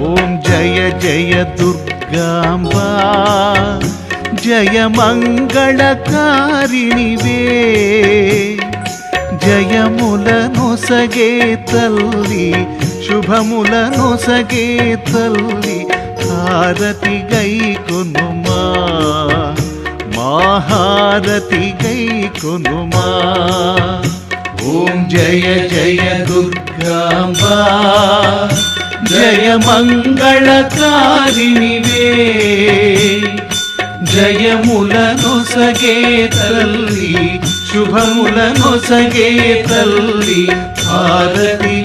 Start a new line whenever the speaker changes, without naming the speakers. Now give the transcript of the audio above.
ఓం జయ జయ దుర్గాంబా జయ మంగళకారిణివే జయములనొసగే తల్లి శుభములనొసగే తల్లి హారతి గైకొనుమా మహారతి గైకొనుమా ఓం జయ జయ దుర్గాంబా జయ మంగళకారిణివే జయములనొసగే తల్లి శుభములనొసగే తల్లి హారతి